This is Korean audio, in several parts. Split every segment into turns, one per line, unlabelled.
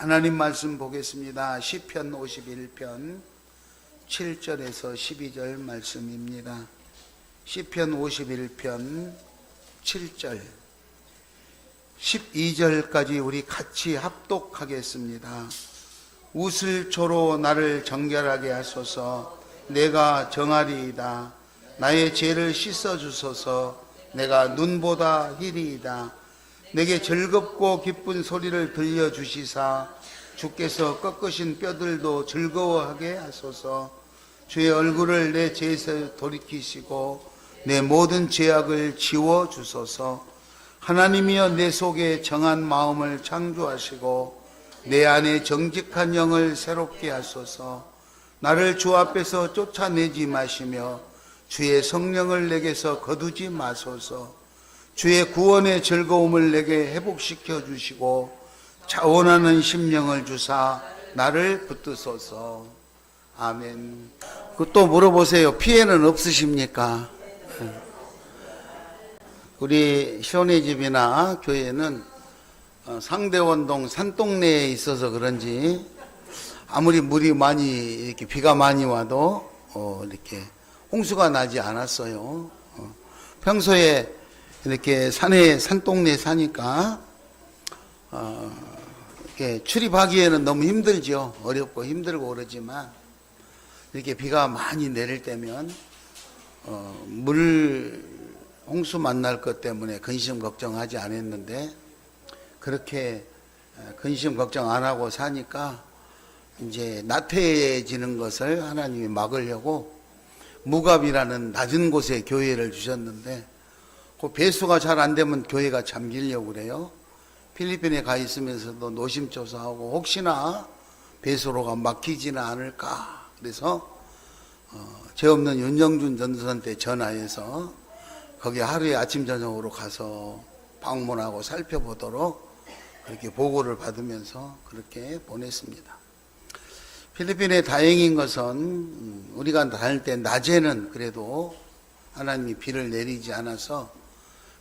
하나님 말씀 보겠습니다. 시편 51편 7절에서 12절 말씀입니다. 시편 51편 7절 12절까지 우리 같이 합독하겠습니다. 웃을초로 나를 정결하게 하소서. 내가 정하리이다. 나의 죄를 씻어주소서. 내가 눈보다 희리이다. 내게 즐겁고 기쁜 소리를 들려주시사 주께서 꺾으신 뼈들도 즐거워하게 하소서. 주의 얼굴을 내 죄에서 돌이키시고 내 모든 죄악을 지워주소서. 하나님이여 내 속에 정한 마음을 창조하시고 내 안에 정직한 영을 새롭게 하소서. 나를 주 앞에서 쫓아내지 마시며 주의 성령을 내게서 거두지 마소서. 주의 구원의 즐거움을 내게 회복시켜 주시고 자원하는 심령을 주사 나를 붙드소서. 아멘. 또 물어보세요. 피해는 없으십니까? 우리 시온의 집이나 교회는 상대원동 산동네에 있어서 그런지 아무리 물이 많이 이렇게 비가 많이 와도 이렇게 홍수가 나지 않았어요. 평소에 이렇게 산동네에 사니까 이렇게 출입하기에는 너무 힘들죠. 어렵고 힘들고 그러지만 이렇게 비가 많이 내릴 때면 물 홍수 만날 것 때문에 근심 걱정하지 않았는데 그렇게 근심 걱정 안 하고 사니까 이제 나태해지는 것을 하나님이 막으려고 무갑이라는 낮은 곳에 교회를 주셨는데 그 배수가 잘 안 되면 교회가 잠기려고 그래요. 필리핀에 가 있으면서도 노심초사하고 혹시나 배수로가 막히지는 않을까. 그래서 죄 없는 윤정준 전도사한테 전화해서 거기 하루에 아침 저녁으로 가서 방문하고 살펴보도록 그렇게 보고를 받으면서 그렇게 보냈습니다. 필리핀에 다행인 것은 우리가 다닐 때 낮에는 그래도 하나님이 비를 내리지 않아서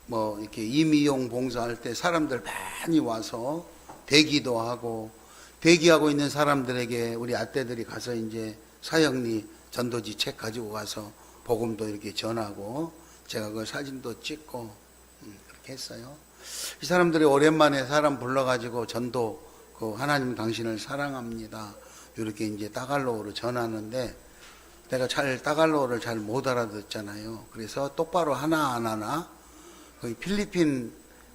뭐 이렇게 임의용 봉사할 때 사람들 많이 와서 대기도 하고 대기하고 있는 사람들에게 우리 아떼들이 가서 이제 사형리 전도지 책 가지고 가서 복음도 이렇게 전하고 제가 그 사진도 찍고 그렇게 했어요. 이 사람들이 오랜만에 사람 불러가지고 전도 그 하나님 당신을 사랑합니다. 이렇게 이제 따갈로우로 전하는데 내가 따갈로우를 잘 못 알아듣잖아요. 그래서 똑바로 하나하나 거기 필리핀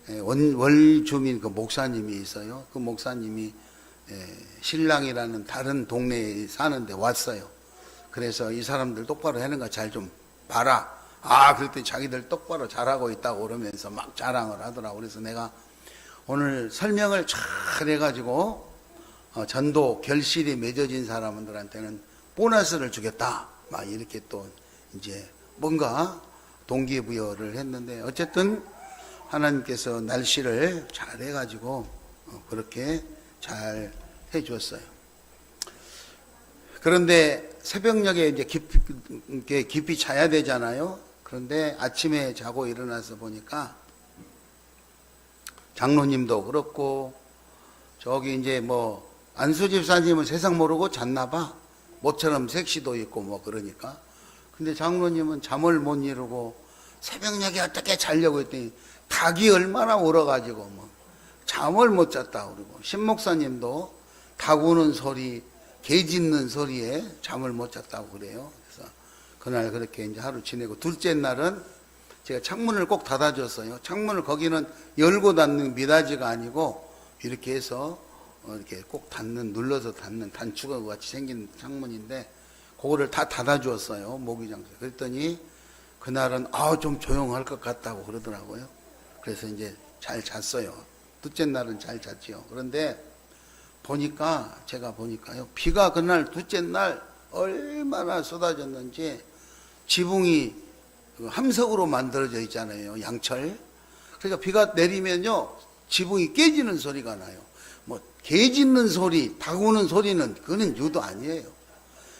원주민 그 목사님이 있어요. 그 목사님이 신랑이라는 다른 동네에 사는데 왔어요. 그래서 이 사람들 똑바로 하는 거 잘 좀 봐라. 그랬더니 자기들 똑바로 잘하고 있다고 그러면서 막 자랑을 하더라고. 그래서 내가 오늘 설명을 잘 해가지고 전도 결실이 맺어진 사람들한테는 보너스를 주겠다. 막 이렇게 또 이제 뭔가 동기부여를 했는데 어쨌든 하나님께서 날씨를 잘 해가지고 그렇게 잘 해주었어요. 그런데 새벽녘에 이제 깊이 자야 되잖아요. 그런데 아침에 자고 일어나서 보니까 장로님도 그렇고 저기 이제 뭐 안수 집사님은 세상 모르고 잤나 봐. 모처럼 색시도 있고 뭐 그러니까. 근데 장로님은 잠을 못 이루고 새벽녘에 어떻게 자려고 했더니 닭이 얼마나 울어가지고 뭐 잠을 못 잤다 그러고 신목사님도 닭 우는 소리, 개 짖는 소리에 잠을 못 잤다고 그래요. 그래서 그날 그렇게 이제 하루 지내고 둘째 날은 제가 창문을 꼭 닫아줬어요. 창문을 거기는 열고 닫는 미닫이가 아니고 이렇게 해서 이렇게 꼭 눌러서 닫는 단추가 같이 생긴 창문인데 그거를 다 닫아주었어요. 모기장소. 그랬더니 그날은 좀 조용할 것 같다고 그러더라고요. 그래서 이제 잘 잤어요. 둘째 날은 잘 잤지요. 그런데 제가 보니까요. 비가 그날 둘째 날 얼마나 쏟아졌는지 지붕이 함석으로 만들어져 있잖아요. 양철. 그러니까 비가 내리면요. 지붕이 깨지는 소리가 나요. 뭐 개 짖는 소리, 닭 우는 소리는 그거는 유도 아니에요.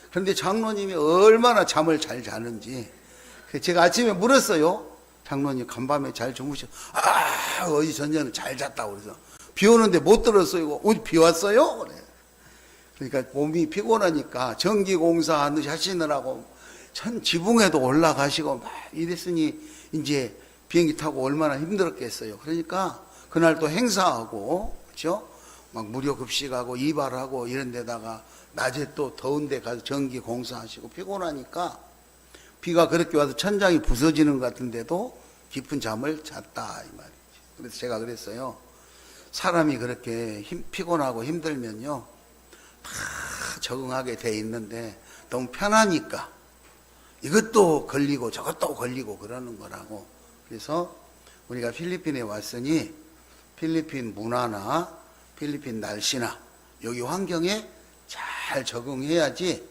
그런데 장로님이 얼마나 잠을 잘 자는지 제가 아침에 물었어요. 장로님 간밤에 잘 주무셔. 어디 전에는 잘 잤다고 그래서 비 오는데 못 들었어요. 오늘 비 왔어요? 그래. 그러니까 몸이 피곤하니까 전기공사 하시느라고 전 지붕에도 올라가시고 막 이랬으니 이제 비행기 타고 얼마나 힘들었겠어요. 그러니까 그날 또 행사하고, 그렇죠? 막 무료 급식하고 이발하고 이런 데다가 낮에 또 더운 데 가서 전기 공사하시고 피곤하니까 비가 그렇게 와서 천장이 부서지는 것 같은데도 깊은 잠을 잤다 이 말이죠. 그래서 제가 그랬어요. 사람이 그렇게 피곤하고 힘들면요 다 적응하게 돼 있는데 너무 편하니까 이것도 걸리고 저것도 걸리고 그러는 거라고. 그래서 우리가 필리핀에 왔으니 필리핀 문화나 필리핀 날씨나 여기 환경에 잘 적응해야지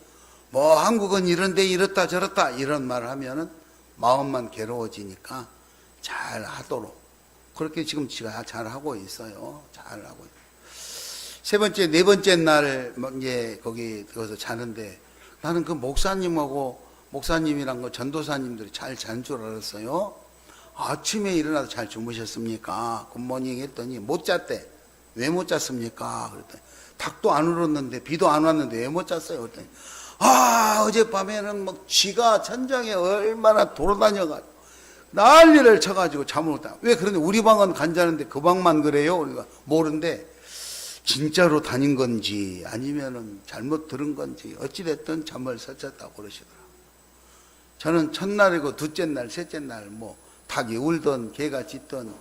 뭐 한국은 이런데 이렇다 저렇다 이런 말 하면은 마음만 괴로워지니까 잘 하도록 그렇게 지금 제가 잘 하고 있어요. 잘 하고 있어요. 세 번째, 네 번째 날 이제 거기 들어서 자는데 나는 그 목사님이랑 그 전도사님들이 잘 잔 줄 알았어요. 아침에 일어나서 잘 주무셨습니까? 굿모닝 했더니 못 잤대. 왜 못 잤습니까? 그랬더니 닭도 안 울었는데 비도 안 왔는데 왜 못 잤어요? 그랬더니 어젯밤에는 막 쥐가 천장에 얼마나 돌아다녀가지고 난리를 쳐가지고 잠을 못 자. 왜 그런데 우리 방은 간자는데 그 방만 그래요? 우리가 모르는데 진짜로 다닌 건지 아니면은 잘못 들은 건지 어찌됐든 잠을 설쳤다고 그러시더라고요. 저는 첫날이고 둘째 날, 셋째 날 뭐 닭이 울던 개가 짖던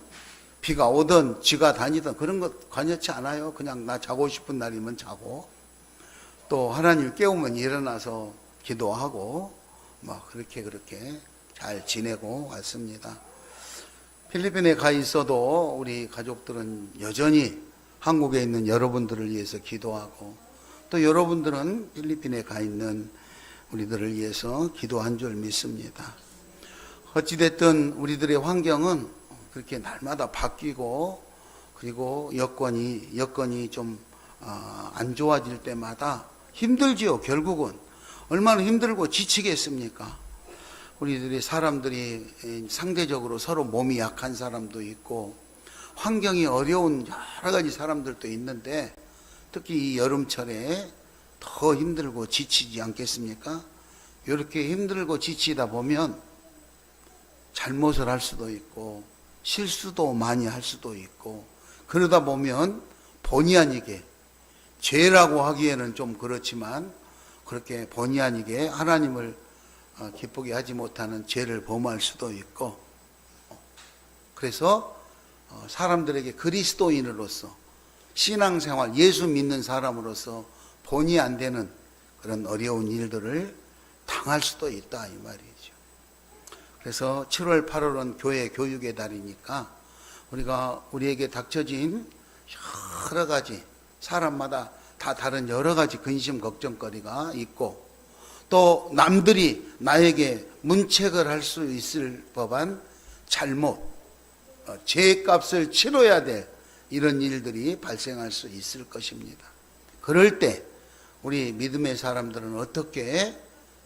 비가 오던 쥐가 다니던 그런 것 관여치 않아요. 그냥 나 자고 싶은 날이면 자고 또 하나님 깨우면 일어나서 기도하고 막 그렇게 잘 지내고 왔습니다. 필리핀에 가 있어도 우리 가족들은 여전히 한국에 있는 여러분들을 위해서 기도하고 또 여러분들은 필리핀에 가 있는 우리들을 위해서 기도한 줄 믿습니다. 어찌됐든 우리들의 환경은 그렇게 날마다 바뀌고 그리고 여건이 좀 안 좋아질 때마다 힘들지요. 결국은 얼마나 힘들고 지치겠습니까? 우리들이 사람들이 상대적으로 서로 몸이 약한 사람도 있고 환경이 어려운 여러 가지 사람들도 있는데 특히 이 여름철에 더 힘들고 지치지 않겠습니까? 이렇게 힘들고 지치다 보면 잘못을 할 수도 있고 실수도 많이 할 수도 있고 그러다 보면 본의 아니게 죄라고 하기에는 좀 그렇지만 그렇게 본의 아니게 하나님을 기쁘게 하지 못하는 죄를 범할 수도 있고 그래서 사람들에게 그리스도인으로서 신앙생활 예수 믿는 사람으로서 본의 안 되는 그런 어려운 일들을 당할 수도 있다 이 말이죠. 그래서 7월 8월은 교회 교육의 달이니까 우리에게 닥쳐진 여러 가지 사람마다 다 다른 여러 가지 근심 걱정거리가 있고 또 남들이 나에게 문책을 할 수 있을 법한 잘못 죄값을 치러야 될 이런 일들이 발생할 수 있을 것입니다. 그럴 때 우리 믿음의 사람들은 어떻게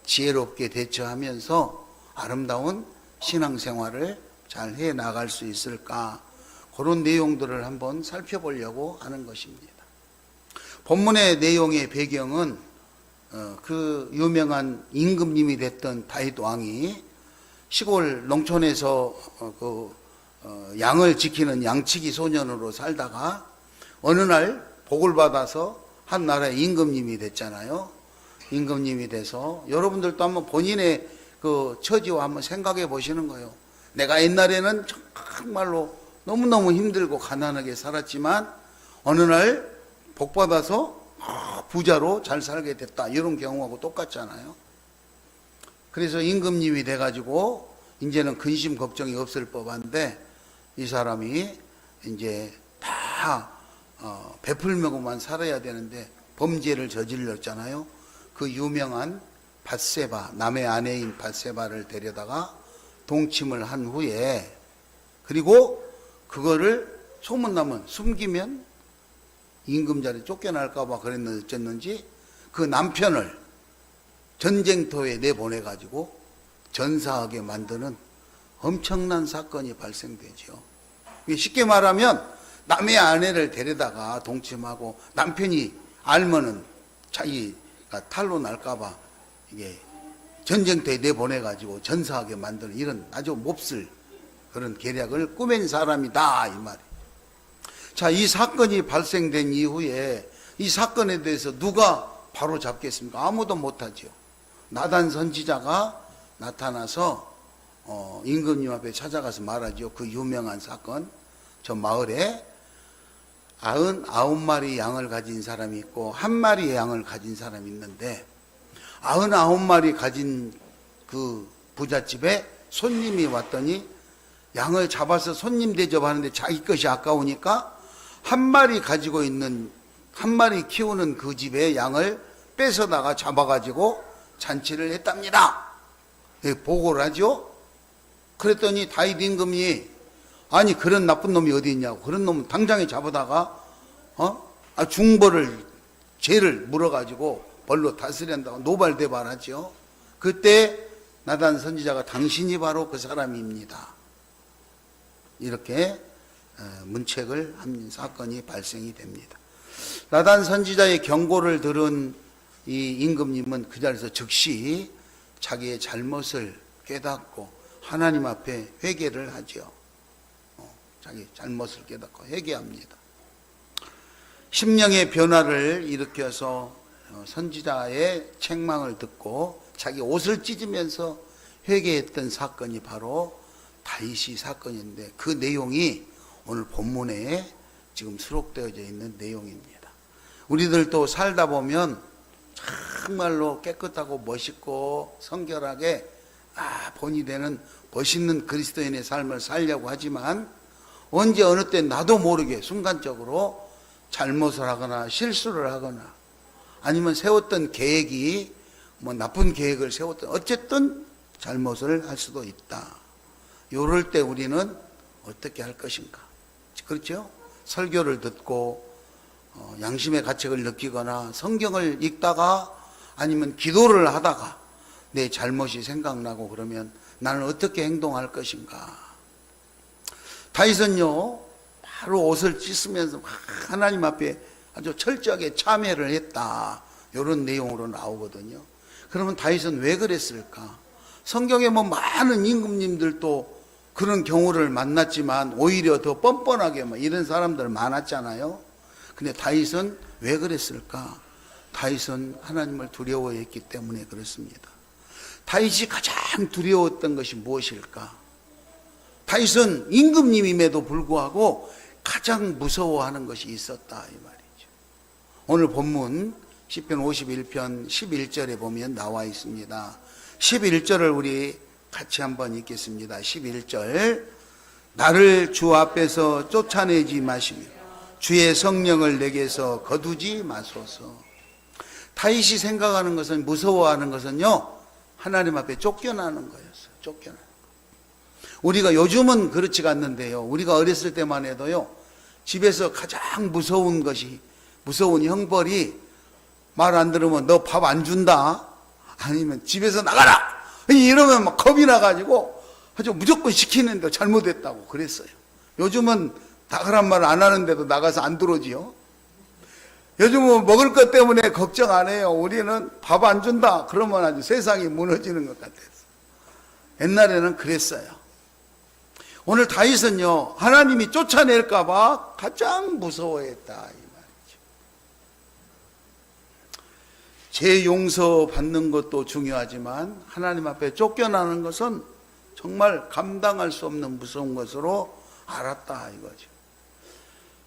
지혜롭게 대처하면서 아름다운 신앙생활을 잘 해나갈 수 있을까 그런 내용들을 한번 살펴보려고 하는 것입니다. 본문의 내용의 배경은 그 유명한 임금님이 됐던 다윗 왕이 시골 농촌에서 양을 지키는 양치기 소년으로 살다가 어느 날 복을 받아서 한 나라의 임금님이 됐잖아요. 임금님이 돼서 여러분들도 한번 본인의 그 처지와 한번 생각해 보시는 거예요. 내가 옛날에는 정말로 너무너무 힘들고 가난하게 살았지만 어느 날 복 받아서 부자로 잘 살게 됐다. 이런 경우하고 똑같잖아요. 그래서 임금님이 돼가지고 이제는 근심 걱정이 없을 법한데 이 사람이 이제 다 베풀면만 살아야 되는데 범죄를 저질렀잖아요. 그 유명한 밧세바, 남의 아내인 밧세바를 데려다가 동침을 한 후에 그리고 그거를 소문나면 숨기면 임금자리 쫓겨날까봐 그랬는지 어쨌는지 그 남편을 전쟁터에 내보내가지고 전사하게 만드는 엄청난 사건이 발생되죠. 쉽게 말하면 남의 아내를 데려다가 동침하고 남편이 알면은 자기가 탈로 날까봐 이게 전쟁터에 내보내가지고 전사하게 만드는 이런 아주 몹쓸 그런 계략을 꾸민 사람이다 이 말이에요. 자, 이 사건이 발생된 이후에 이 사건에 대해서 누가 바로 잡겠습니까? 아무도 못하죠. 나단 선지자가 나타나서 임금님 앞에 찾아가서 말하죠. 그 유명한 사건. 저 마을에 99마리 양을 가진 사람이 있고 1마리의 양을 가진 사람이 있는데 99마리 가진 그 부잣집에 손님이 왔더니 양을 잡아서 손님 대접하는데 자기 것이 아까우니까 1마리 가지고 있는 1마리 키우는 그 집에 양을 뺏어다가 잡아가지고 잔치를 했답니다. 보고를 하죠. 그랬더니 다윗 임금이 아니 그런 나쁜 놈이 어디 있냐고, 그런 놈은 당장에 잡아다가 중벌을 죄를 물어가지고 벌로 다스린다고 노발대발하죠. 그때 나단 선지자가 당신이 바로 그 사람입니다. 이렇게 문책을 한 사건이 발생이 됩니다. 나단 선지자의 경고를 들은 이 임금님은 그 자리에서 즉시 자기의 잘못을 깨닫고 하나님 앞에 회개를 하죠. 자기 잘못을 깨닫고 회개합니다. 심령의 변화를 일으켜서 선지자의 책망을 듣고 자기 옷을 찢으면서 회개했던 사건이 바로 다윗이 사건인데 그 내용이 오늘 본문에 지금 수록되어져 있는 내용입니다. 우리들도 살다 보면 정말로 깨끗하고 멋있고 성결하게 본이 되는 멋있는 그리스도인의 삶을 살려고 하지만 언제 어느 때 나도 모르게 순간적으로 잘못을 하거나 실수를 하거나 아니면 세웠던 계획이 나쁜 계획을 세웠던 어쨌든 잘못을 할 수도 있다. 이럴 때 우리는 어떻게 할 것인가? 그렇죠? 설교를 듣고 양심의 가책을 느끼거나 성경을 읽다가 아니면 기도를 하다가 내 잘못이 생각나고 그러면 나는 어떻게 행동할 것인가? 다윗은요 바로 옷을 찢으면서 하나님 앞에 아주 철저하게 참회를 했다, 이런 내용으로 나오거든요. 그러면 다윗은 왜 그랬을까? 성경에 많은 임금님들도 그런 경우를 만났지만 오히려 더 뻔뻔하게 이런 사람들 많았잖아요. 근데 다윗은 왜 그랬을까? 다윗은 하나님을 두려워했기 때문에 그렇습니다. 다윗이 가장 두려웠던 것이 무엇일까? 다윗은 임금님임에도 불구하고 가장 무서워하는 것이 있었다 이 말이죠. 오늘 본문 시편 51편 11절에 보면 나와 있습니다. 11절을 우리 같이 한번 읽겠습니다. 11절. 나를 주 앞에서 쫓아내지 마시며 주의 성령을 내게서 거두지 마소서. 다윗이 생각하는 것은, 무서워하는 것은요 하나님 앞에 쫓겨나는 거였어요. 쫓겨나는 거. 우리가 요즘은 그렇지가 않는데요, 우리가 어렸을 때만 해도요 집에서 가장 무서운 형벌이 말 안 들으면 너 밥 안 준다, 아니면 집에서 나가라, 이러면 막 겁이 나가지고 아주 무조건 시키는데 잘못했다고 그랬어요. 요즘은 나가란 말 안 하는데도 나가서 안 들어오지요. 요즘은 먹을 것 때문에 걱정 안 해요. 우리는 밥 안 준다 그러면 아주 세상이 무너지는 것 같아서. 옛날에는 그랬어요. 오늘 다윗은요 하나님이 쫓아낼까 봐 가장 무서워했다 이 말이죠. 죄 용서 받는 것도 중요하지만 하나님 앞에 쫓겨나는 것은 정말 감당할 수 없는 무서운 것으로 알았다 이거죠.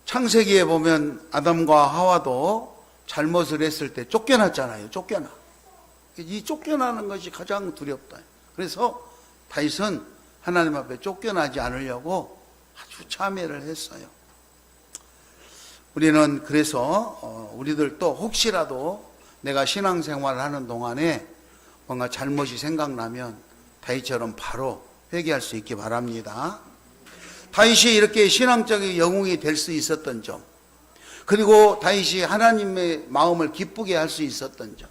창세기에 보면 아담과 하와도 잘못을 했을 때 쫓겨났잖아요. 이 쫓겨나는 것이 가장 두렵다. 그래서 다윗은 하나님 앞에 쫓겨나지 않으려고 아주 참회를 했어요. 우리는 그래서 우리들도 혹시라도 내가 신앙생활을 하는 동안에 뭔가 잘못이 생각나면 다윗처럼 바로 회개할 수 있기 바랍니다. 다윗이 이렇게 신앙적인 영웅이 될 수 있었던 점, 그리고 다윗이 하나님의 마음을 기쁘게 할 수 있었던 점,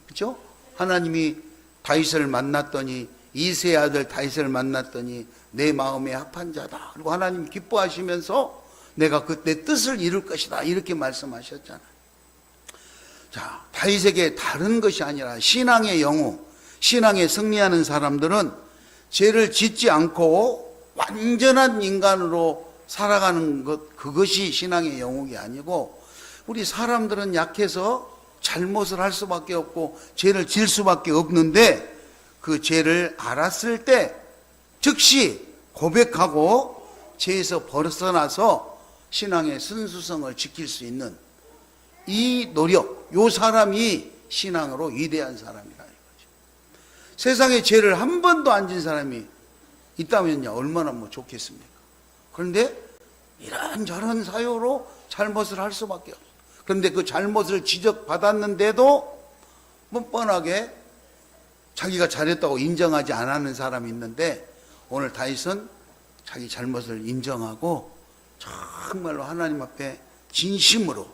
그렇죠? 하나님이 다윗을 만났더니, 이새의 아들 다윗을 만났더니 내 마음에 합한 자다, 그리고 하나님 기뻐하시면서 내가 내 뜻을 이룰 것이다. 이렇게 말씀하셨잖아요. 자, 다윗에게 다른 것이 아니라 신앙의 영웅, 신앙에 승리하는 사람들은 죄를 짓지 않고 완전한 인간으로 살아가는 것, 그것이 신앙의 영웅이 아니고, 우리 사람들은 약해서 잘못을 할 수밖에 없고 죄를 질 수밖에 없는데, 그 죄를 알았을 때 즉시 고백하고 죄에서 벗어나서 신앙의 순수성을 지킬 수 있는 이 노력, 요 사람이 신앙으로 위대한 사람이라 이거죠. 세상에 죄를 한 번도 안 진 사람이 있다면요, 얼마나 좋겠습니까? 그런데 이런저런 사유로 잘못을 할 수밖에 없어요. 그런데 그 잘못을 지적받았는데도 뻔뻔하게 자기가 잘했다고 인정하지 않는 사람이 있는데, 오늘 다윗은 자기 잘못을 인정하고 정말로 하나님 앞에 진심으로,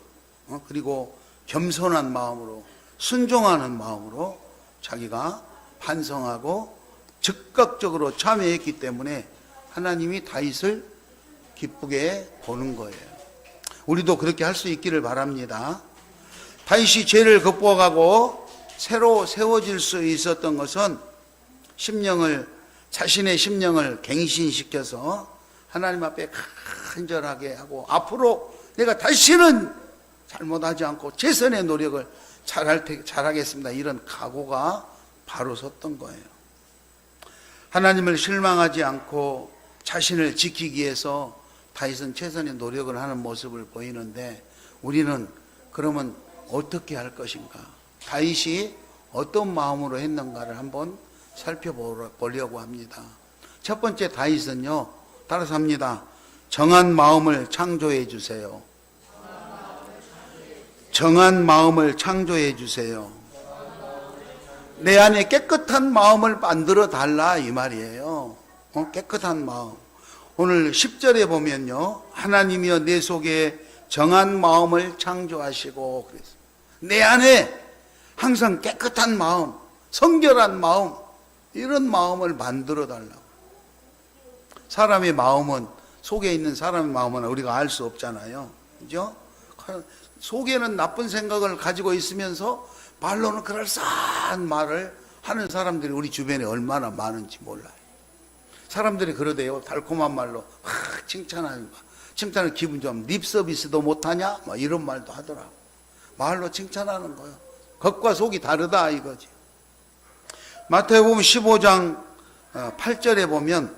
그리고 겸손한 마음으로, 순종하는 마음으로 자기가 반성하고 즉각적으로 참여했기 때문에 하나님이 다윗을 기쁘게 보는 거예요. 우리도 그렇게 할 수 있기를 바랍니다. 다윗이 죄를 극복하고 새로 세워질 수 있었던 것은 자신의 심령을 갱신시켜서 하나님 앞에 간절하게 하고, 앞으로 내가 다시는 잘못하지 않고 최선의 노력을 잘하겠습니다, 이런 각오가 바로 섰던 거예요. 하나님을 실망하지 않고 자신을 지키기 위해서 다윗은 최선의 노력을 하는 모습을 보이는데, 우리는 그러면 어떻게 할 것인가? 다윗이 어떤 마음으로 했는가를 한번 살펴보려고 합니다. 첫 번째, 다윗은요, 따라서 합니다. 정한 마음을 창조해 주세요. 정한 마음을 창조해 주세요. 내 안에 깨끗한 마음을 만들어 달라, 이 말이에요. 깨끗한 마음. 오늘 10절에 보면요, 하나님이여 내 속에 정한 마음을 창조하시고, 그랬어요. 내 안에 항상 깨끗한 마음, 성결한 마음, 이런 마음을 만들어 달라고. 사람의 마음은, 속에 있는 사람의 마음은 우리가 알 수 없잖아요, 그죠? 속에는 나쁜 생각을 가지고 있으면서 말로는 그럴싸한 말을 하는 사람들이 우리 주변에 얼마나 많은지 몰라요. 사람들이 그러대요. 달콤한 말로 칭찬을 기분 좀 립 서비스도 못하냐? 이런 말도 하더라고. 말로 칭찬하는 거예요. 겉과 속이 다르다 이거지. 마태복음 15장 8절에 보면,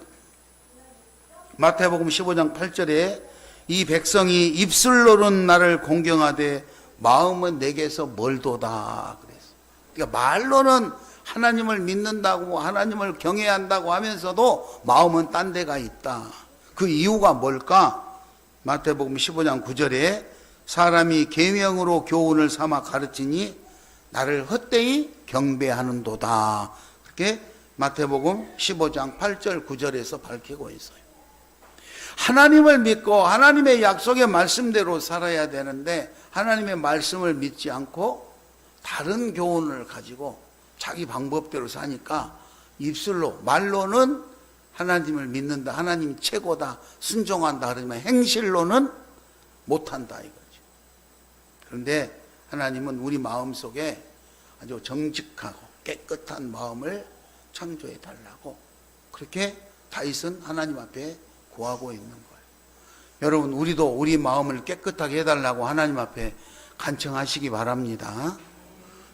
마태복음 15장 8절에 이 백성이 입술로는 나를 공경하되 마음은 내게서 멀도다 그랬어. 그러니까 말로는 하나님을 믿는다고, 하나님을 경외한다고 하면서도 마음은 딴 데가 있다. 그 이유가 뭘까? 마태복음 15장 9절에 사람이 계명으로 교훈을 삼아 가르치니 나를 헛되이 경배하는도다. 그렇게 마태복음 15장 8절 9절에서 밝히고 있어요. 하나님을 믿고 하나님의 약속의 말씀대로 살아야 되는데, 하나님의 말씀을 믿지 않고 다른 교훈을 가지고 자기 방법대로 사니까 입술로, 말로는 하나님을 믿는다, 하나님이 최고다, 순종한다 그러지만 행실로는 못한다 이거죠. 그런데 하나님은 우리 마음속에 아주 정직하고 깨끗한 마음을 창조해 달라고, 그렇게 다윗은 하나님 앞에 구하고 있는 거예요. 여러분, 우리도 우리 마음을 깨끗하게 해달라고 하나님 앞에 간청하시기 바랍니다.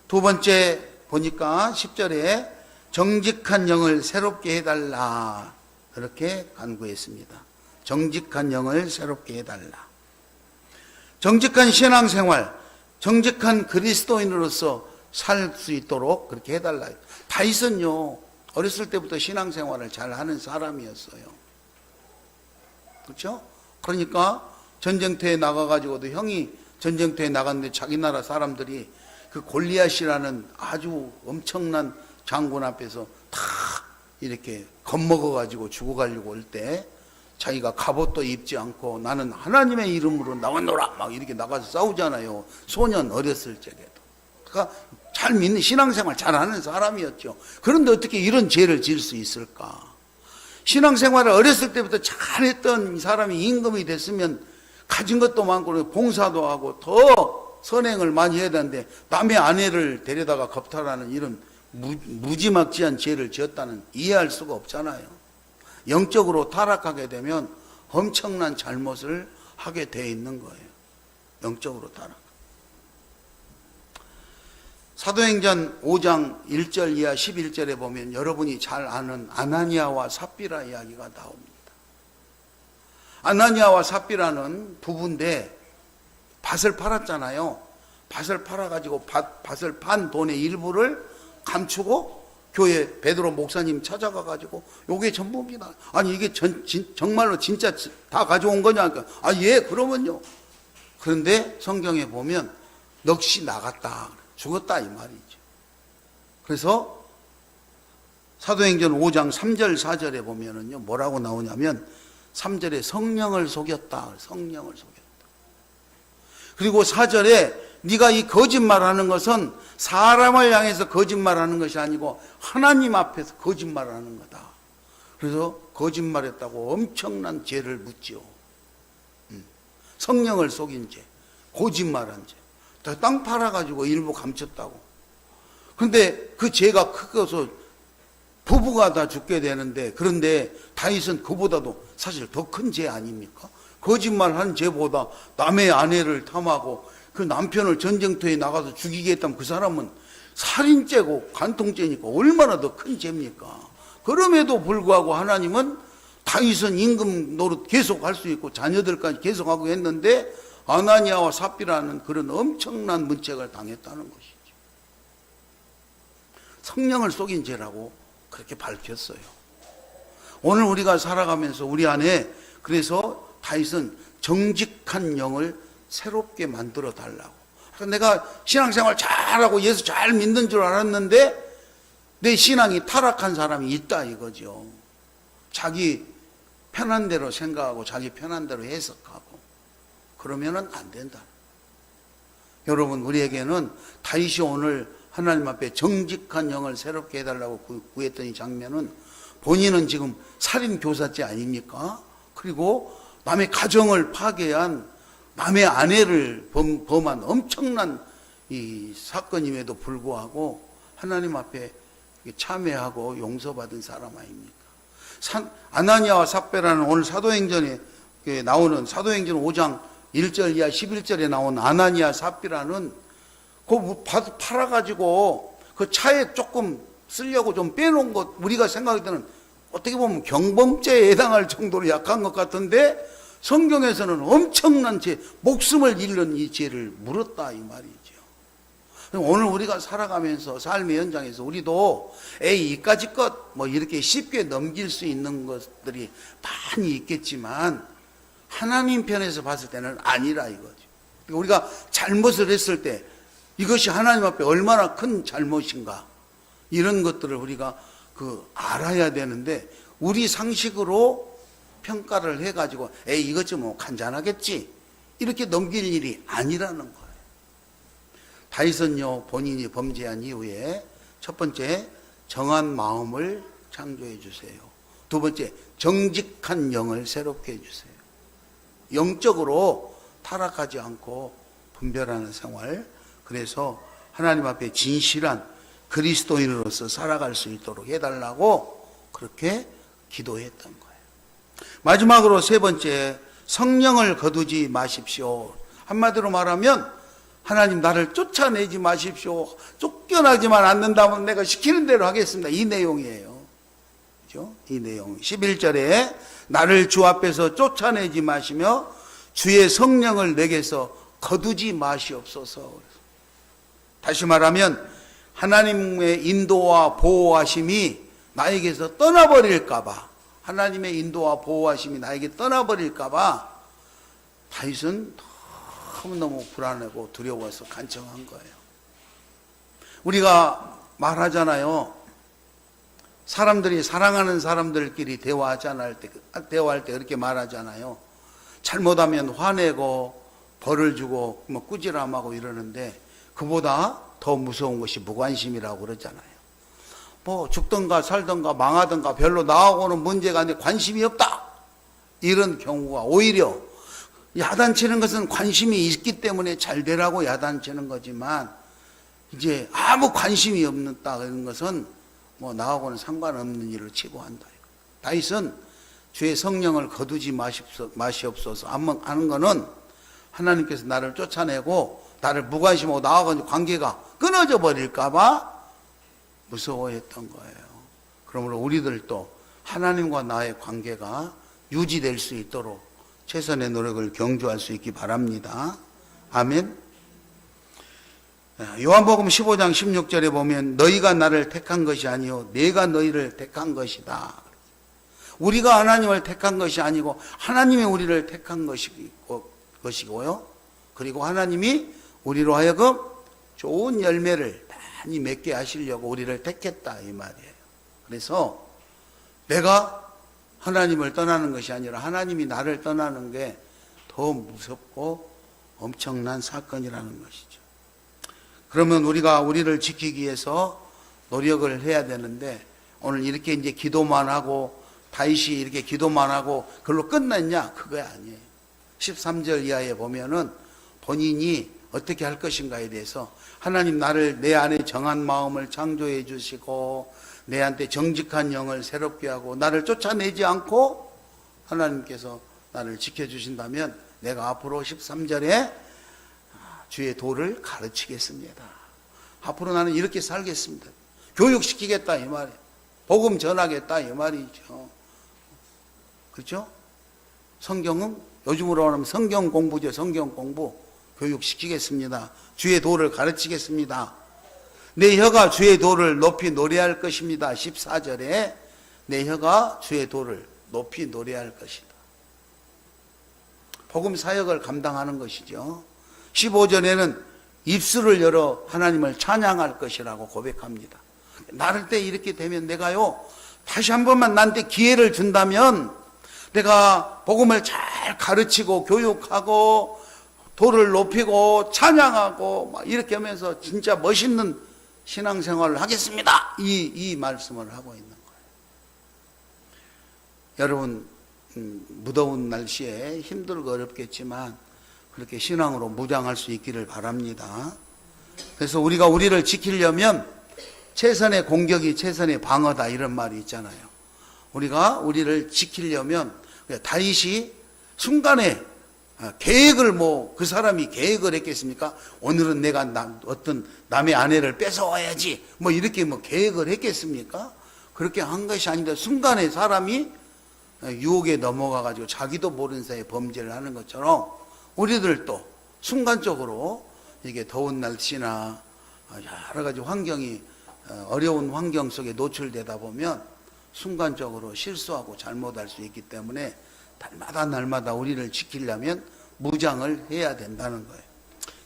두 번째 보니까 10절에 정직한 영을 새롭게 해달라, 그렇게 간구했습니다. 정직한 영을 새롭게 해달라. 정직한 신앙생활, 정직한 그리스도인으로서 살 수 있도록 그렇게 해달라. 다윗은요, 어렸을 때부터 신앙생활을 잘 하는 사람이었어요. 그렇죠? 그러니까 전쟁터에 나가가지고도, 형이 전쟁터에 나갔는데 자기 나라 사람들이 그 골리앗이라는 아주 엄청난 장군 앞에서 다 이렇게 겁먹어가지고 죽어가려고 할 때 자기가 갑옷도 입지 않고 나는 하나님의 이름으로 나와노라 막 이렇게 나가서 싸우잖아요. 소년 어렸을 적에도. 그러니까 잘 믿는, 신앙생활 잘하는 사람이었죠. 그런데 어떻게 이런 죄를 지을 수 있을까? 신앙생활을 어렸을 때부터 잘했던 사람이 임금이 됐으면 가진 것도 많고 봉사도 하고 더 선행을 많이 해야 되는데 남의 아내를 데려다가 겁탈하는 이런 무지막지한 죄를 지었다는 이해할 수가 없잖아요. 영적으로 타락하게 되면 엄청난 잘못을 하게 돼 있는 거예요. 영적으로 타락. 사도행전 5장 1절 이하 11절에 보면 여러분이 잘 아는 아나니아와 삽비라 이야기가 나옵니다. 아나니아와 삽비라는 부부인데 밭을 팔았잖아요. 밭을 팔아가지고 밭을 판 돈의 일부를 감추고 교회 베드로 목사님 찾아가가지고 요게 전부입니다. 아니 이게 정말로 진짜 다 가져온 거냐? 아 예 그러면요. 그런데 성경에 보면 넋이 나갔다 죽었다 이 말이죠. 그래서 사도행전 5장 3절 4절에 보면은요 뭐라고 나오냐면 3절에 성령을 속였다. 성령을 속였다. 그리고 4절에 네가 이 거짓말하는 것은 사람을 향해서 거짓말하는 것이 아니고 하나님 앞에서 거짓말하는 거다. 그래서 거짓말했다고 엄청난 죄를 묻지요. 성령을 속인 죄, 거짓말한 죄. 땅 팔아가지고 일부 감췄다고. 그런데 그 죄가 크고서 부부가 다 죽게 되는데 그런데 다윗은 그보다도 사실 더 큰 죄 아닙니까? 거짓말한 죄보다 남의 아내를 탐하고 그 남편을 전쟁터에 나가서 죽이겠다면 그 사람은 살인죄고 간통죄니까 얼마나 더 큰 죄입니까? 그럼에도 불구하고 하나님은 다윗은 임금 노릇 계속 할 수 있고 자녀들까지 계속하고 했는데 아나니아와 삽비라는 그런 엄청난 문책을 당했다는 것이죠. 성령을 속인 죄라고 그렇게 밝혔어요. 오늘 우리가 살아가면서 우리 안에 그래서 다윗은 정직한 영을 새롭게 만들어 달라고. 내가 신앙생활 잘하고 예수 잘 믿는 줄 알았는데 내 신앙이 타락한 사람이 있다 이거죠. 자기 편한 대로 생각하고 자기 편한 대로 해석하고 그러면은 안 된다. 여러분 우리에게는 다윗이 오늘 하나님 앞에 정직한 영을 새롭게 해달라고 구했던 이 장면은 본인은 지금 살인교사죄 아닙니까? 그리고 남의 가정을 파괴한 남의 아내를 범한 엄청난 이 사건임에도 불구하고 하나님 앞에 참회하고 용서받은 사람 아닙니까? 아나니아와 삽비라는 오늘 사도행전에 나오는 사도행전 5장 1절 이하 11절에 나온 아나니아 삽비라는 그 팔아가지고 그 차에 조금 쓰려고 좀 빼놓은 것 우리가 생각할 때는 어떻게 보면 경범죄에 해당할 정도로 약한 것 같은데 성경에서는 엄청난 죄, 목숨을 잃는 이 죄를 물었다 이 말이죠. 오늘 우리가 살아가면서 삶의 현장에서 우리도 이까짓 것 뭐 이렇게 쉽게 넘길 수 있는 것들이 많이 있겠지만 하나님 편에서 봤을 때는 아니라 이거죠. 우리가 잘못을 했을 때 이것이 하나님 앞에 얼마나 큰 잘못인가 이런 것들을 우리가 알아야 되는데 우리 상식으로 평가를 해가지고 이것 좀 뭐 간단하겠지 이렇게 넘길 일이 아니라는 거예요. 다윗은요 본인이 범죄한 이후에 첫 번째 정한 마음을 창조해 주세요. 두 번째 정직한 영을 새롭게 해주세요. 영적으로 타락하지 않고 분별하는 생활, 그래서 하나님 앞에 진실한 그리스도인으로서 살아갈 수 있도록 해달라고 그렇게 기도했던 거예요. 마지막으로 세 번째, 성령을 거두지 마십시오. 한마디로 말하면 하나님 나를 쫓아내지 마십시오. 쫓겨나지만 않는다면 내가 시키는 대로 하겠습니다. 이 내용이에요. 그렇죠? 이 내용. 11절에 나를 주 앞에서 쫓아내지 마시며 주의 성령을 내게서 거두지 마시옵소서. 다시 말하면 하나님의 인도와 보호하심이 나에게서 떠나버릴까봐, 하나님의 인도와 보호하심이 나에게 떠나버릴까봐 다윗은 너무너무 불안하고 두려워서 간청한 거예요. 우리가 말하잖아요. 사람들이 사랑하는 사람들끼리 대화할 때 그렇게 말하잖아요. 잘못하면 화내고 벌을 주고 뭐 꾸지람하고 이러는데 그보다 더 무서운 것이 무관심이라고 그러잖아요. 뭐 죽든가 살든가 망하든가 별로 나하고는 문제가 아닌데 관심이 없다. 이런 경우가 오히려 야단치는 것은 관심이 있기 때문에 잘 되라고 야단치는 거지만, 이제 아무 관심이 없는 것은 뭐 나하고는 상관없는 일을 치고 한다. 다윗은 주의 성령을 거두지 마시옵소서 하는 거는 하나님께서 나를 쫓아내고 나를 무관심하고 나하고 관계가 끊어져 버릴까봐 무서워했던 거예요. 그러므로 우리들도 하나님과 나의 관계가 유지될 수 있도록 최선의 노력을 경주할 수 있기 바랍니다. 아멘. 요한복음 15장 16절에 보면 너희가 나를 택한 것이 아니요 내가 너희를 택한 것이다. 우리가 하나님을 택한 것이 아니고 하나님이 우리를 택한 것이고요. 그리고 하나님이 우리로 하여금 좋은 열매를 많이 맺게 하시려고 우리를 택했다 이 말이에요. 그래서 내가 하나님을 떠나는 것이 아니라 하나님이 나를 떠나는 게 더 무섭고 엄청난 사건이라는 것이죠. 그러면 우리가 우리를 지키기 위해서 노력을 해야 되는데, 오늘 이렇게 이제 기도만 하고 다윗이 이렇게 기도만 하고 그걸로 끝났냐? 그거 아니에요. 13절 이하에 보면은 본인이 어떻게 할 것인가에 대해서 하나님 나를 내 안에 정한 마음을 창조해 주시고 내한테 정직한 영을 새롭게 하고 나를 쫓아내지 않고 하나님께서 나를 지켜주신다면 내가 앞으로 13절에 주의 도를 가르치겠습니다. 앞으로 나는 이렇게 살겠습니다. 교육시키겠다 이 말이에요. 복음 전하겠다 이 말이죠. 그렇죠? 성경은 요즘으로 하면 성경 공부죠. 성경 공부 교육시키겠습니다. 주의 도를 가르치겠습니다. 내 혀가 주의 도를 높이 노래할 것입니다. 14절에 내 혀가 주의 도를 높이 노래할 것이다. 복음 사역을 감당하는 것이죠. 15절에는 입술을 열어 하나님을 찬양할 것이라고 고백합니다. 나를 때 이렇게 되면 내가요, 다시 한 번만 나한테 기회를 준다면 내가 복음을 잘 가르치고 교육하고 도를 높이고 찬양하고 막 이렇게 하면서 진짜 멋있는 신앙생활을 하겠습니다. 이 말씀을 하고 있는 거예요. 여러분, 무더운 날씨에 힘들고 어렵겠지만 그렇게 신앙으로 무장할 수 있기를 바랍니다. 그래서 우리가 우리를 지키려면 최선의 공격이 최선의 방어다 이런 말이 있잖아요. 우리가 우리를 지키려면 다윗이 순간에 계획을 그 사람이 계획을 했겠습니까? 오늘은 내가 어떤 남의 아내를 뺏어와야지 이렇게 계획을 했겠습니까? 그렇게 한 것이 아닌데 순간에 사람이 유혹에 넘어가가지고 자기도 모르는 사이에 범죄를 하는 것처럼 우리들도 순간적으로 이게 더운 날씨나 여러 가지 환경이 어려운 환경 속에 노출되다 보면 순간적으로 실수하고 잘못할 수 있기 때문에 날마다 우리를 지키려면 무장을 해야 된다는 거예요.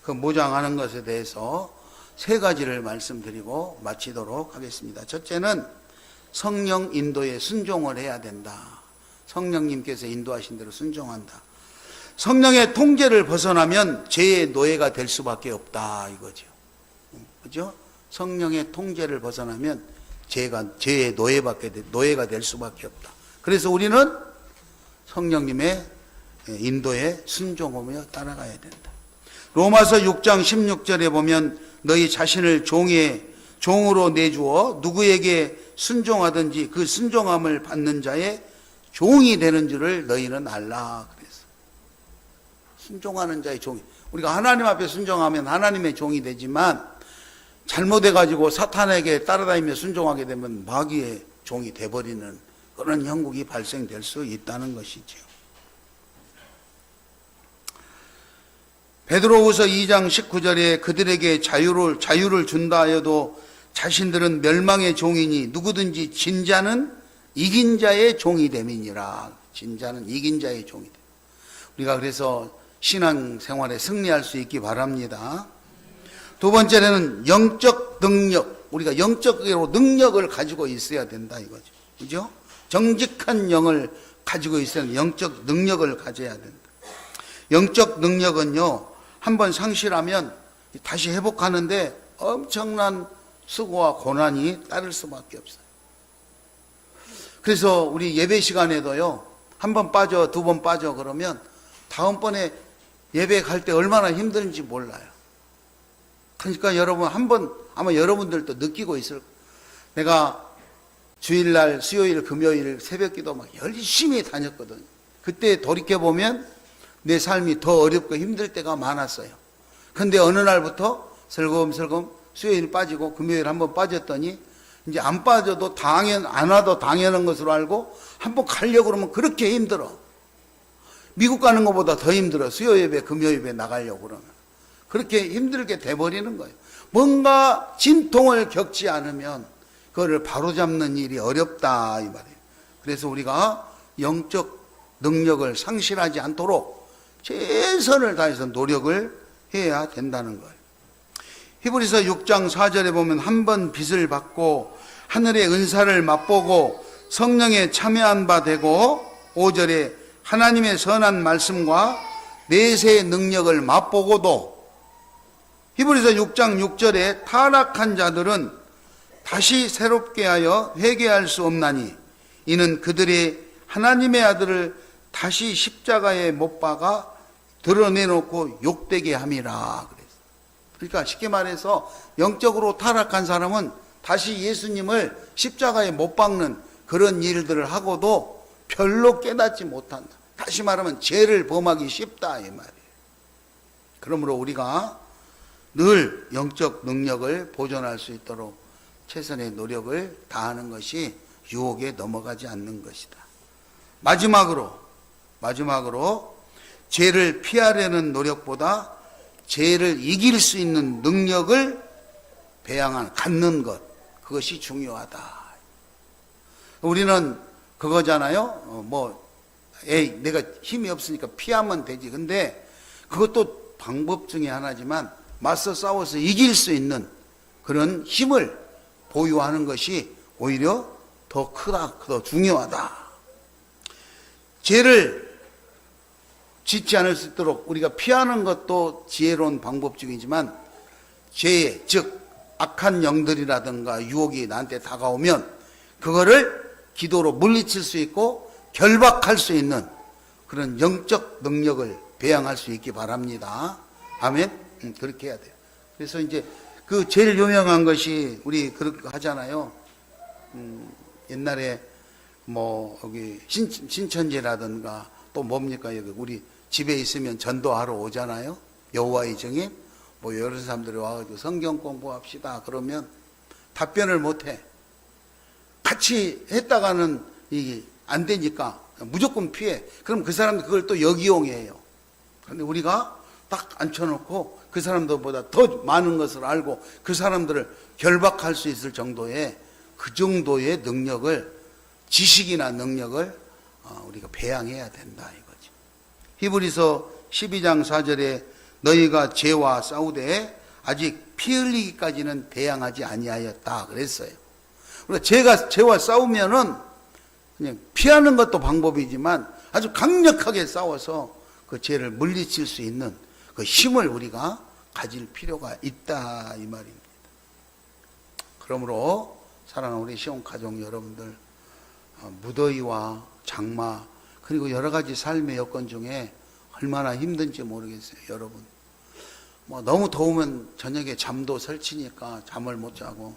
그 무장하는 것에 대해서 3가지를 말씀드리고 마치도록 하겠습니다. 첫째는 성령 인도에 순종을 해야 된다. 성령님께서 인도하신 대로 순종한다. 성령의 통제를 벗어나면 죄의 노예가 될 수밖에 없다 이거죠. 그죠? 성령의 통제를 벗어나면 죄의 노예가 될 수밖에 없다. 그래서 우리는 성령님의 인도에 순종하며 따라가야 된다. 로마서 6장 16절에 보면 너희 자신을 종으로 내주어 누구에게 순종하든지 그 순종함을 받는 자의 종이 되는 줄을 너희는 알라. 그래서 순종하는 자의 종이, 우리가 하나님 앞에 순종하면 하나님의 종이 되지만 잘못해가지고 사탄에게 따라다니며 순종하게 되면 마귀의 종이 돼버리는 그런 형국이 발생될 수 있다는 것이죠. 베드로후서 2장 19절에 그들에게 자유를 준다 하여도 자신들은 멸망의 종이니 누구든지 진자는 이긴 자의 종이 됨이니라. 진자는 이긴 자의 종이 됨. 우리가 그래서 신앙생활에 승리할 수 있기 바랍니다. 두 번째는 영적 능력. 우리가 영적으로 능력을 가지고 있어야 된다 이거죠. 그죠? 정직한 영을 가지고 있어야 영적 능력을 가져야 된다. 영적 능력은요, 한번 상실하면 다시 회복하는데 엄청난 수고와 고난이 따를 수밖에 없어요. 그래서 우리 예배 시간에도요, 한 번 빠져, 2번 빠져 그러면 다음번에 예배 갈 때 얼마나 힘든지 몰라요. 그러니까 여러분 한번 아마 여러분들도 느끼고 있을 거예요. 내가 주일날, 수요일, 금요일 새벽기도 막 열심히 다녔거든요. 그때 돌이켜보면 내 삶이 더 어렵고 힘들 때가 많았어요. 근데 어느 날부터 슬금슬금 수요일 빠지고 금요일 한번 빠졌더니 이제 안 빠져도 안 와도 당연한 것으로 알고 한번 가려고 그러면 그렇게 힘들어. 미국 가는 것보다 더 힘들어. 수요 예배, 금요 예배 나가려고 그러면. 그렇게 힘들게 돼버리는 거예요. 뭔가 진통을 겪지 않으면 그거를 바로잡는 일이 어렵다 이 말이에요. 그래서 우리가 영적 능력을 상실하지 않도록 최선을 다해서 노력을 해야 된다는 거예요. 히브리서 6장 4절에 보면 한 번 빚을 받고 하늘의 은사를 맛보고 성령에 참여한 바 되고 5절에 하나님의 선한 말씀과 내세의 능력을 맛보고도 히브리서 6장 6절에 타락한 자들은 다시 새롭게 하여 회개할 수 없나니 이는 그들이 하나님의 아들을 다시 십자가에 못 박아 드러내놓고 욕되게 함이라 그랬어요. 그러니까 쉽게 말해서 영적으로 타락한 사람은 다시 예수님을 십자가에 못 박는 그런 일들을 하고도 별로 깨닫지 못한다. 다시 말하면 죄를 범하기 쉽다 이 말이에요. 그러므로 우리가 늘 영적 능력을 보존할 수 있도록 최선의 노력을 다하는 것이 유혹에 넘어가지 않는 것이다. 마지막으로 죄를 피하려는 노력보다 죄를 이길 수 있는 능력을 갖는 것, 그것이 중요하다. 우리는 그거잖아요. 내가 힘이 없으니까 피하면 되지. 근데 그것도 방법 중에 하나지만 맞서 싸워서 이길 수 있는 그런 힘을 보유하는 것이 오히려 더 크다, 더 중요하다. 죄를 짓지 않을 수 있도록 우리가 피하는 것도 지혜로운 방법 중이지만 죄, 즉 악한 영들이라든가 유혹이 나한테 다가오면 그거를 기도로 물리칠 수 있고 결박할 수 있는 그런 영적 능력을 배양할 수 있기 바랍니다. 아멘. 그렇게 해야 돼요. 그래서 이제 그 제일 유명한 것이 우리 그렇게 하잖아요. 옛날에 여기 신천지라든가 또 뭡니까 여기 우리 집에 있으면 전도하러 오잖아요. 여호와의 증인 여러 사람들이 와가지고 성경 공부합시다 그러면 답변을 못해. 같이 했다가는 이게 안 되니까 무조건 피해. 그럼 그 사람들 그걸 또 역이용해요. 그런데 우리가 딱 앉혀놓고 그 사람들보다 더 많은 것을 알고 그 사람들을 결박할 수 있을 정도의 그 정도의 능력을, 지식이나 능력을 우리가 배양해야 된다 이거죠. 히브리서 12장 4절에 너희가 죄와 싸우되 아직 피 흘리기까지는 대항하지 아니하였다 그랬어요. 우리가 죄와 싸우면은 그냥 피하는 것도 방법이지만 아주 강력하게 싸워서 그 죄를 물리칠 수 있는 그 힘을 우리가 가질 필요가 있다 이 말입니다. 그러므로 사랑하는 우리 시온 가족 여러분들, 무더위와 장마 그리고 여러 가지 삶의 여건 중에 얼마나 힘든지 모르겠어요. 여러분 너무 더우면 저녁에 잠도 설치니까 잠을 못 자고,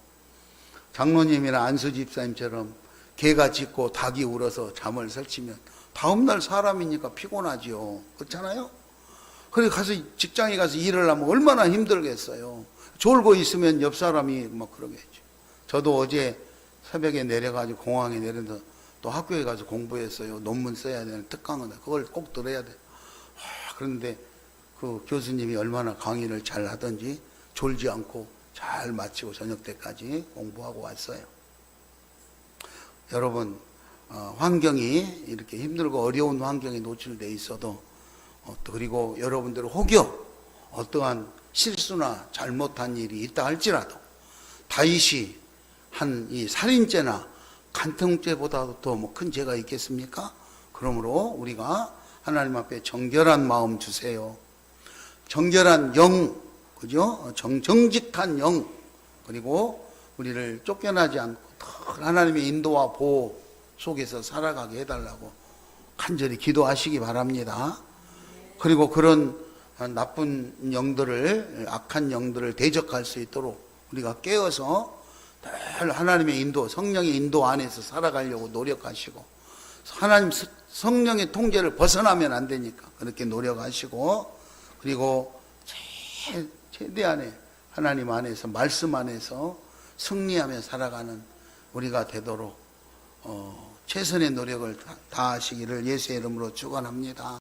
장로님이나 안수 집사님처럼 개가 짖고 닭이 울어서 잠을 설치면 다음날 사람이니까 피곤하지요. 그렇잖아요? 그래 가서 직장에 가서 일을 하면 얼마나 힘들겠어요. 졸고 있으면 옆 사람이 그러겠죠. 저도 어제 새벽에 내려가지고 공항에 내려서 또 학교에 가서 공부했어요. 논문 써야 되는 특강은 그걸 꼭 들어야 돼. 그런데 그 교수님이 얼마나 강의를 잘 하던지 졸지 않고 잘 마치고 저녁 때까지 공부하고 왔어요. 여러분, 환경이 이렇게 힘들고 어려운 환경에 노출되어 있어도 그리고 여러분들 혹여 어떠한 실수나 잘못한 일이 있다 할지라도 다윗이 한 이 살인죄나 간통죄보다도 더 큰 죄가 있겠습니까? 그러므로 우리가 하나님 앞에 정결한 마음 주세요. 정결한 영, 그죠? 정직한 영, 그리고 우리를 쫓겨나지 않고 하나님의 인도와 보호 속에서 살아가게 해달라고 간절히 기도하시기 바랍니다. 그리고 그런 나쁜 영들을, 악한 영들을 대적할 수 있도록 우리가 깨어서 늘 하나님의 인도, 성령의 인도 안에서 살아가려고 노력하시고, 하나님 성령의 통제를 벗어나면 안 되니까 그렇게 노력하시고, 그리고 최대한의 하나님 안에서, 말씀 안에서 승리하며 살아가는 우리가 되도록 최선의 노력을 다하시기를 예수의 이름으로 축원합니다.